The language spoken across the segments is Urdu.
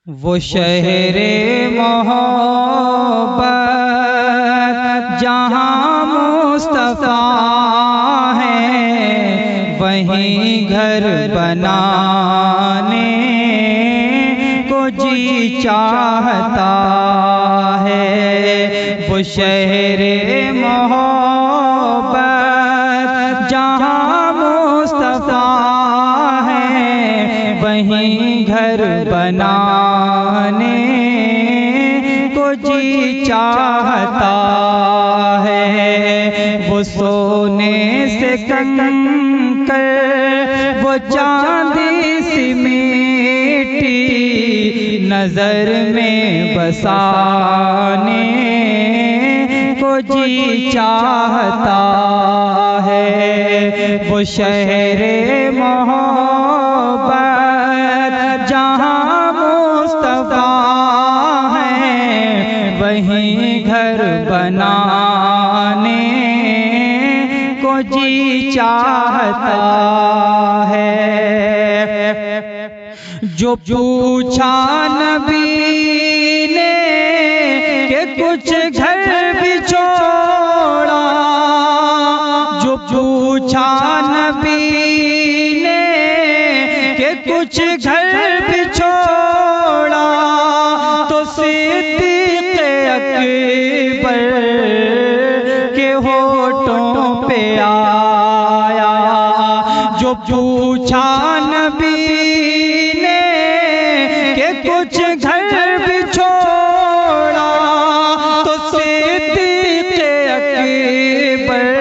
وہ شہر محبت جہاں مصطفیٰ ہے، وہیں گھر بنانے کو جی چاہتا ہے۔ وہ شہر محبت جہاں مصطفیٰ ہے، وہیں گھر بنانے کو جی چاہتا ہے۔ وہ سونے سے کنکر، وہ چاندی سی میٹی نظر میں بسانے کو جی چاہتا ہے۔ وہ شہر محبت جہاں مصطفیٰ ہے، وہیں گھر بنانے کو جی چاہتا ہے۔ جو پوچھا نبی نے کہ کچھ گھر بھی چھوڑا، جو پوچھا نبی نے کہ کچھ گھر بھی چھوڑا، تو صدیق اکبر کے ہونٹوں پہ آیا۔ جو پوچھا نبی نے کہ کچھ گھر بھی چھوڑا، تو صدیق اکبر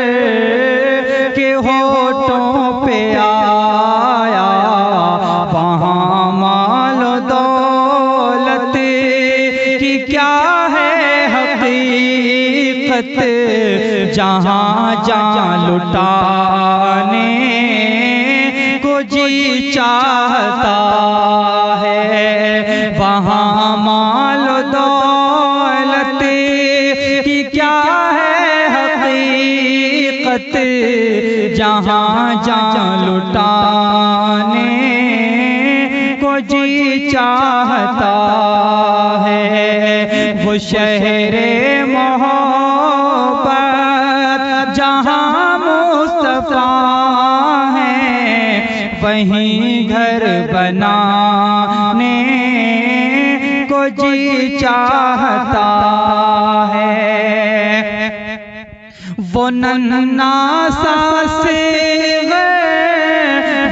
کے ہونٹوں پہ آیا۔ وہاں مال و دولت کی کیا ہے حقیقت، جہاں جان لٹانے کو جی چاہتا ہے۔ وہاں مال و دولت کی کیا ہے حقیقت، جہاں جان لٹانے کو جی چاہتا ہے۔ وہ شہر محبت جہاں مصطفیٰ ہے، وہیں گھر بنانے کو جی چاہتا ہے۔ وہ ننھا سا صغیر،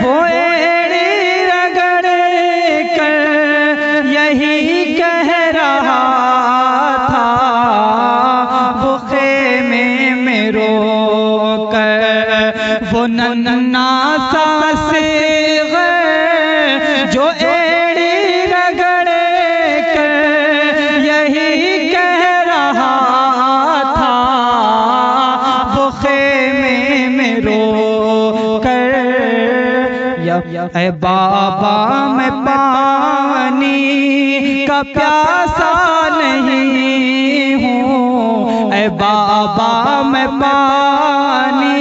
وہ ایڑی رگڑ کر یہی کہہ رہا تھا، وہ خیمے میں رو کر۔ وہ ننھا سا صغیر جو ایڑی رگڑ کر یہی کہہ رہا تھا، وہ خیمے میں رو کر، اے بابا میں پانی کا پیاسا نہیں ہوں، اے بابا میں پانی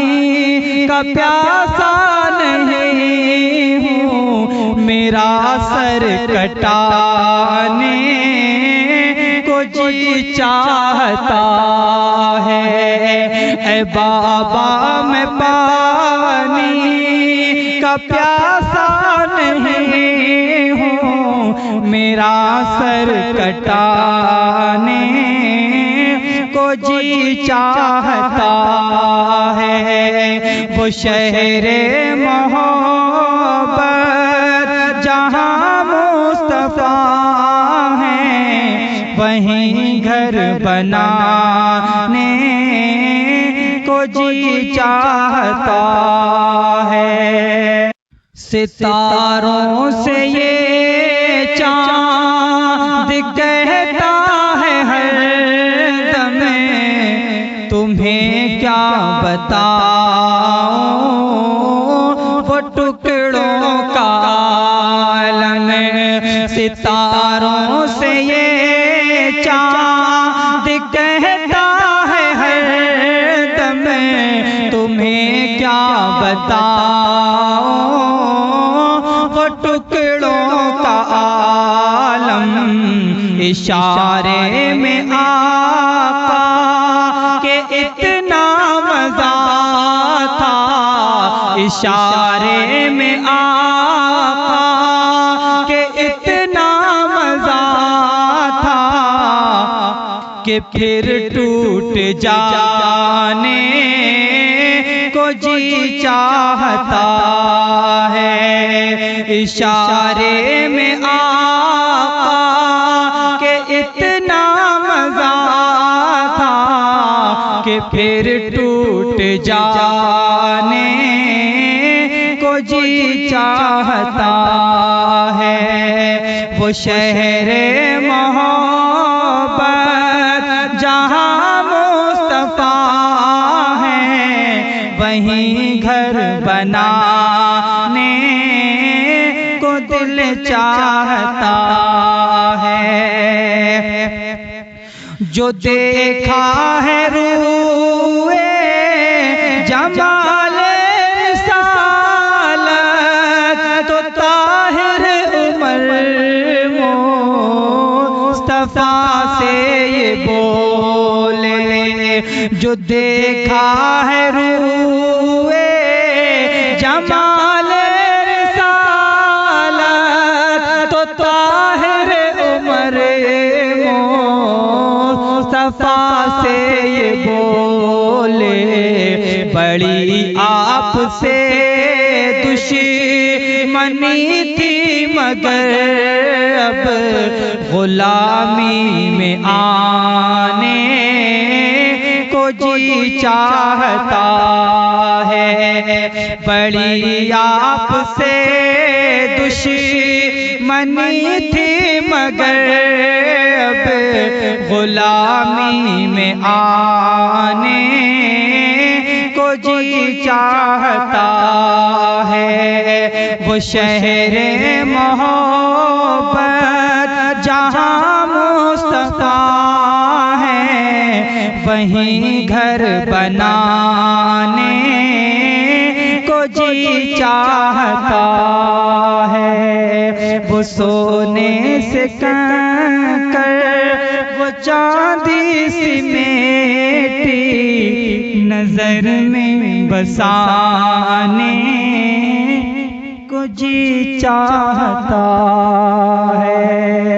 کا پیاسا نہیں ہوں، میرا سر کٹانے کو جی چاہتا ہے۔ اے بابا میں پانی کا پیاسا نہیں ہوں، میرا سر کٹانے کو جی چاہتا ہے۔ وہ شہر محبت جہاں مصطفیٰ ہے، وہیں گھر بنانے کو جی چاہتا ہے۔ ستاروں سے یہ چاند کہتا ہے ہر دم، تمہیں کیا بتاؤں وہ ٹکڑوں کا عالم۔ ستاروں سے یہ چاند کہتا ہے ہر دم، تمہیں کیا بتاؤں وہ ٹکڑوں کا عالم۔ اشارے میں آقا کہ اتنا مزہ تھا، اشارے میں آقا کہ اتنا مزہ تھا کہ پھر ٹوٹ جانے کو جی چاہتا ہے، اشارے میں آقا کہ اتنا مزہ تھا کہ پھر ٹوٹ جانے کو جی چاہتا ہے۔ وہ شہر محبت جہاں مصطفیٰ ہے، وہیں گھر بنانے کو دل چاہتا ہے۔ جو دیکھا ہے روئے جمال رسالت تو طاہر عمر مصطفیٰ سے یہ بولے، جو دیکھا ہے روئے جمال رسالت تو طاہر عمر مصطفیٰ سے یہ بولے، بڑی آپ سے دشمنی تھی مگر اب غلامی میں آنے کو جی چاہتا ہے، بڑی آپ سے دشمنی تھی مگر اب غلامی میں آنے کو جی چاہتا ہے۔ وہ شہر محبت جہاں مصطفیٰ ہے، وہیں گھر بنانے کو جی چاہتا ہے۔ وہ سونے سے کنکر وہ چاندی سی میٹی نظر میں بسانے کو جی چاہتا ہے۔